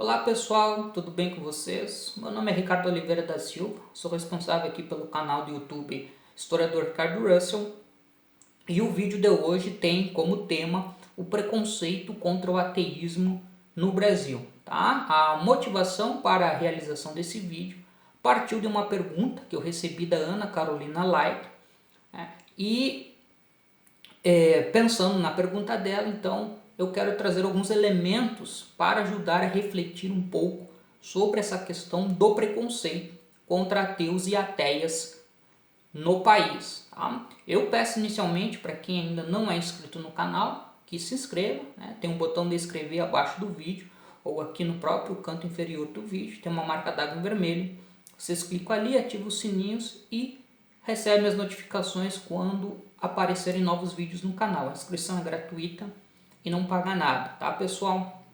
Olá pessoal, tudo bem com vocês? Meu nome é Ricardo Oliveira da Silva, sou responsável aqui pelo canal do YouTube Historiador Ricardo Russell e o vídeo de hoje tem como tema o preconceito contra o ateísmo no Brasil. Tá? A motivação para a realização desse vídeo partiu de uma pergunta que eu recebi da Ana Carolina Light, né? Pensando na pergunta dela, então eu quero trazer alguns elementos para ajudar a refletir um pouco sobre essa questão do preconceito contra ateus e ateias no país. Tá? Eu peço inicialmente para quem ainda não é inscrito no canal que se inscreva, né? Tem um botão de inscrever abaixo do vídeo ou aqui no próprio canto inferior do vídeo, tem uma marca d'água em vermelho. Vocês clicam ali, ativam os sininhos e recebem as notificações quando aparecerem novos vídeos no canal. A inscrição é gratuita e não paga nada, tá pessoal?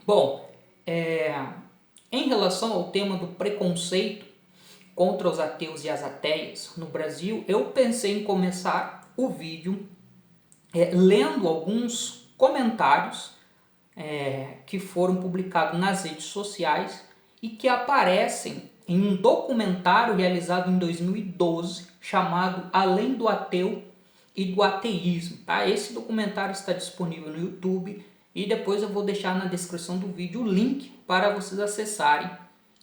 Bom, em relação ao tema do preconceito contra os ateus e as ateias no Brasil, eu pensei em começar o vídeo lendo alguns comentários que foram publicados nas redes sociais e que aparecem em um documentário realizado em 2012 chamado Além do Ateu e do Ateísmo. Tá? Esse documentário está disponível no YouTube e depois eu vou deixar na descrição do vídeo o link para vocês acessarem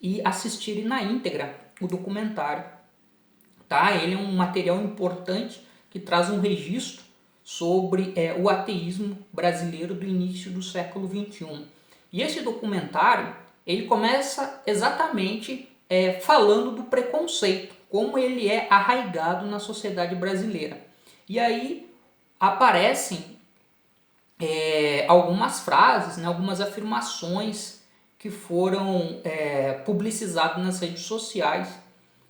e assistirem na íntegra o documentário. Tá? Ele é um material importante que traz um registro sobre o ateísmo brasileiro do início do século XXI. E esse documentário ele começa exatamente falando do preconceito, como ele é arraigado na sociedade brasileira. E aí aparecem algumas frases, né, algumas afirmações que foram publicizadas nas redes sociais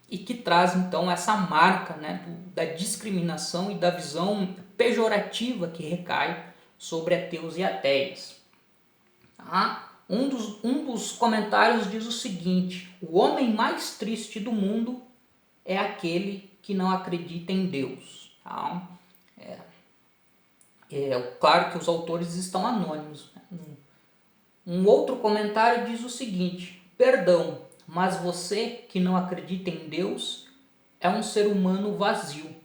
e que traz então essa marca, né, da discriminação e da visão pejorativa que recai sobre ateus e ateias. Tá? Um dos comentários diz o seguinte: o homem mais triste do mundo é aquele que não acredita em Deus. Tá? Claro que os autores estão anônimos. Né? Um outro comentário diz o seguinte: perdão, mas você que não acredita em Deus é um ser humano vazio,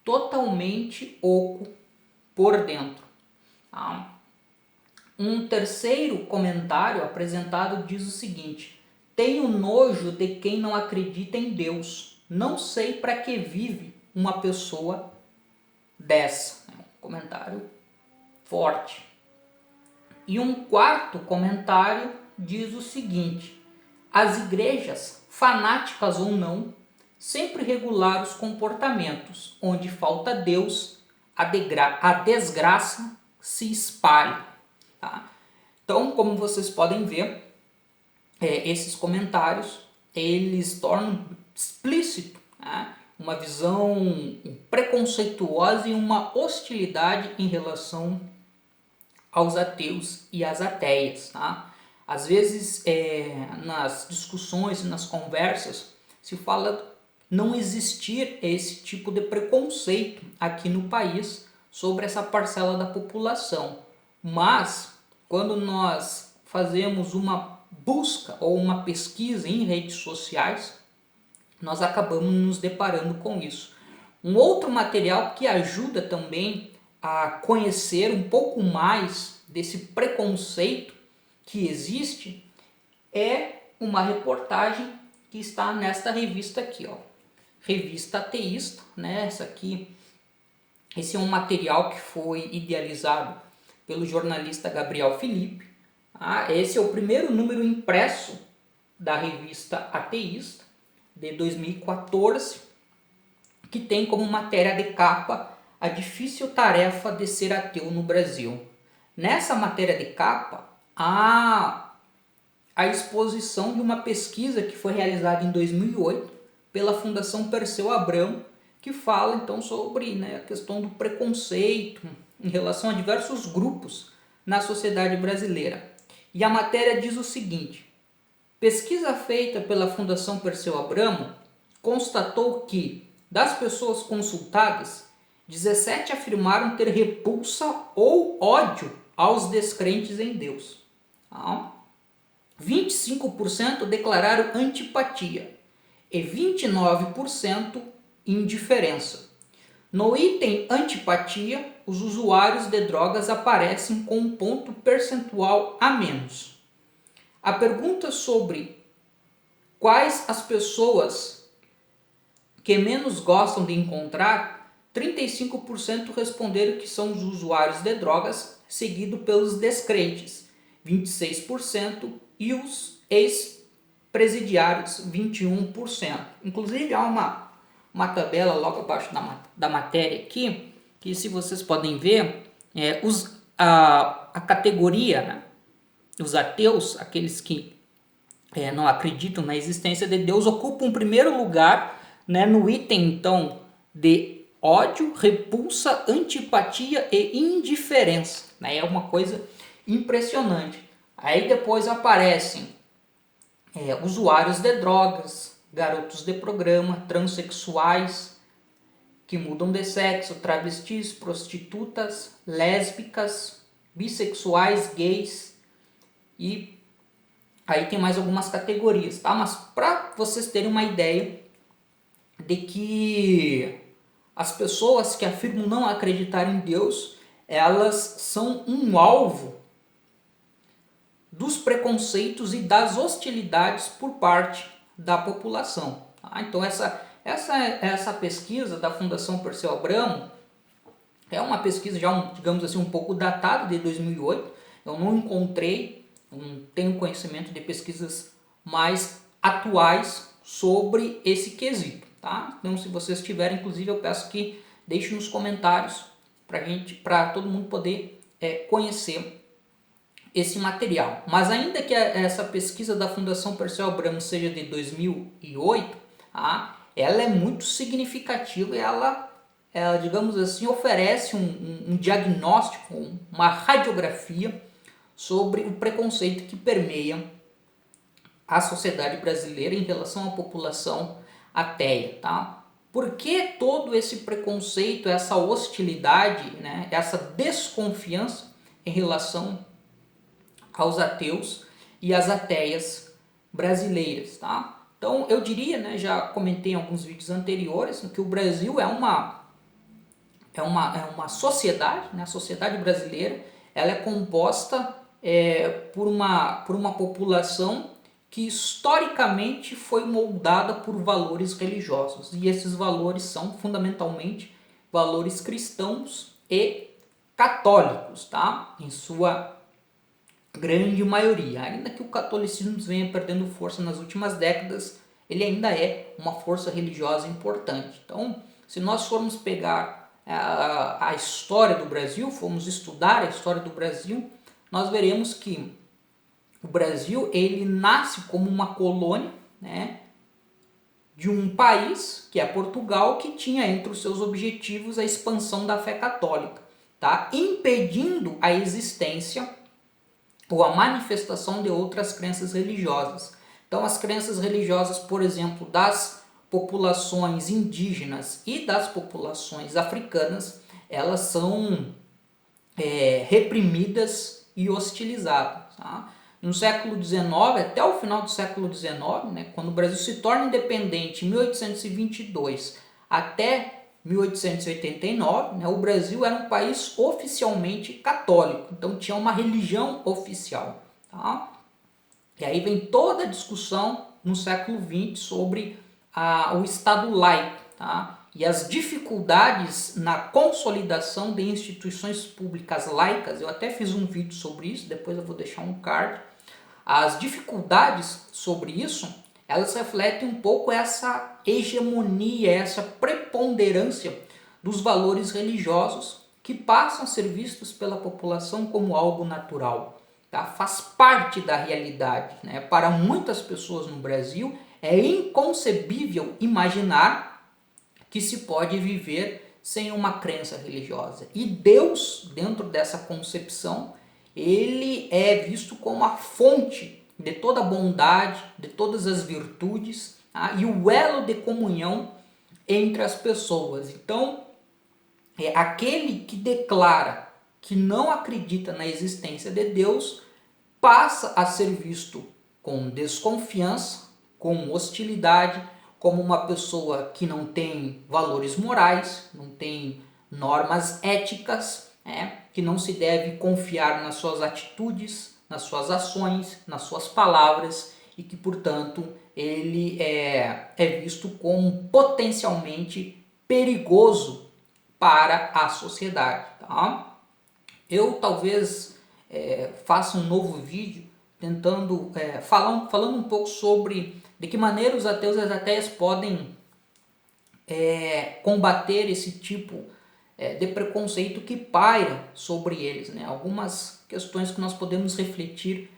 totalmente oco por dentro. Tá? Um terceiro comentário apresentado diz o seguinte: tenho nojo de quem não acredita em Deus, não sei para que vive uma pessoa dessa. Comentário forte. E um quarto comentário diz o seguinte: as igrejas, fanáticas ou não, sempre regular os comportamentos, onde falta Deus, a desgraça se espalha. Tá? Então, como vocês podem ver, esses comentários eles tornam explícito, né, uma visão preconceituosa e uma hostilidade em relação aos ateus e às ateias. Tá? Às vezes, nas discussões, nas conversas, se fala não existir esse tipo de preconceito aqui no país sobre essa parcela da população. Mas, quando nós fazemos uma busca ou uma pesquisa em redes sociais, nós acabamos nos deparando com isso. Um outro material que ajuda também a conhecer um pouco mais desse preconceito que existe é uma reportagem que está nesta revista aqui, ó. Revista Ateísta, né? Esse é um material que foi idealizado pelo jornalista Gabriel Felipe. Esse é o primeiro número impresso da revista Ateísta de 2014, que tem como matéria de capa a difícil tarefa de ser ateu no Brasil. Nessa matéria de capa há a exposição de uma pesquisa que foi realizada em 2008 pela Fundação Perseu Abramo, que fala então sobre, né, a questão do preconceito em relação a diversos grupos na sociedade brasileira. E a matéria diz o seguinte: pesquisa feita pela Fundação Perseu Abramo constatou que, das pessoas consultadas, 17 afirmaram ter repulsa ou ódio aos descrentes em Deus. Tá? 25% declararam antipatia e 29% indiferença. No item antipatia, os usuários de drogas aparecem com um ponto percentual a menos. A pergunta sobre quais as pessoas que menos gostam de encontrar, 35% responderam que são os usuários de drogas, seguido pelos descrentes, 26%, e os ex-presidiários, 21%. Inclusive, há uma tabela logo abaixo da matéria aqui, que se vocês podem ver, a categoria, né, os ateus, aqueles que não acreditam na existência de Deus, ocupam o primeiro lugar, né, no item, então, de ódio, repulsa, antipatia e indiferença. Né? É uma coisa impressionante. Aí depois aparecem usuários de drogas, garotos de programa, transexuais que mudam de sexo, travestis, prostitutas, lésbicas, bissexuais, gays, e aí tem mais algumas categorias, tá? Mas para vocês terem uma ideia de que as pessoas que afirmam não acreditar em Deus, elas são um alvo dos preconceitos e das hostilidades por parte da população. Tá? Então essa pesquisa da Fundação Perseu Abramo é uma pesquisa já, digamos assim, um pouco datada, de 2008. Eu não encontrei, não tenho conhecimento de pesquisas mais atuais sobre esse quesito. Tá? Então, se vocês tiverem, inclusive, eu peço que deixem nos comentários para todo mundo poder conhecer esse material. Mas ainda que essa pesquisa da Fundação Perseu Abramo seja de 2008, tá? Ela é muito significativa e ela, digamos assim, oferece um diagnóstico, uma radiografia sobre o preconceito que permeia a sociedade brasileira em relação à população ateia. Tá? Por que todo esse preconceito, essa hostilidade, né, essa desconfiança em relação aos ateus e às ateias brasileiras? Tá? Então eu diria, né, já comentei em alguns vídeos anteriores, que o Brasil é uma sociedade, né, a sociedade brasileira, ela é composta por uma população que historicamente foi moldada por valores religiosos, e esses valores são fundamentalmente valores cristãos e católicos, tá? Em sua grande maioria. Ainda que o catolicismo venha perdendo força nas últimas décadas, ele ainda é uma força religiosa importante. Então, se nós formos pegar a história do Brasil, formos estudar a história do Brasil, nós veremos que o Brasil, ele nasce como uma colônia, né, de um país, que é Portugal, que tinha entre os seus objetivos a expansão da fé católica, tá? Impedindo a existência ou a manifestação de outras crenças religiosas. Então, as crenças religiosas, por exemplo, das populações indígenas e das populações africanas, elas são reprimidas e hostilizadas. Tá? No século XIX, até o final do século XIX, né, quando o Brasil se torna independente em 1822 até 1889, né, o Brasil era um país oficialmente católico, então tinha uma religião oficial. Tá? E aí vem toda a discussão no século XX sobre o Estado laico, tá? E as dificuldades na consolidação de instituições públicas laicas. Eu até fiz um vídeo sobre isso, depois eu vou deixar um card. As dificuldades sobre isso, elas refletem um pouco essa hegemonia, essa preponderância dos valores religiosos que passam a ser vistos pela população como algo natural. Tá? Faz parte da realidade. Né? Para muitas pessoas no Brasil, é inconcebível imaginar que se pode viver sem uma crença religiosa. E Deus, dentro dessa concepção, ele é visto como a fonte de toda a bondade, de todas as virtudes, tá? E o elo de comunhão entre as pessoas. Então, aquele que declara que não acredita na existência de Deus passa a ser visto com desconfiança, com hostilidade, como uma pessoa que não tem valores morais, não tem normas éticas, que não se deve confiar nas suas atitudes, nas suas ações, nas suas palavras e que, portanto, ele é visto como potencialmente perigoso para a sociedade. Tá? Eu talvez faça um novo vídeo tentando falando um pouco sobre de que maneira os ateus e as ateias podem combater esse tipo de preconceito que paira sobre eles, né? Algumas questões que nós podemos refletir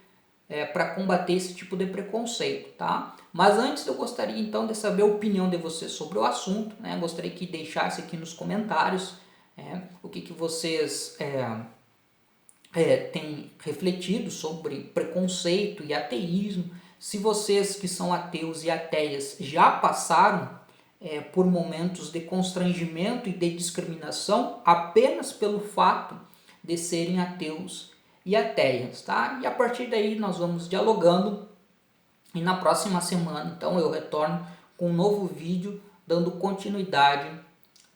para combater esse tipo de preconceito, tá? Mas antes eu gostaria então de saber a opinião de vocês sobre o assunto, né? Gostaria que deixasse aqui nos comentários o que vocês têm refletido sobre preconceito e ateísmo. Se vocês que são ateus e ateias já passaram por momentos de constrangimento e de discriminação apenas pelo fato de serem ateus e ateias, tá? E a partir daí nós vamos dialogando e na próxima semana, então, eu retorno com um novo vídeo dando continuidade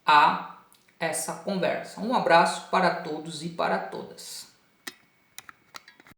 a essa conversa. Um abraço para todos e para todas.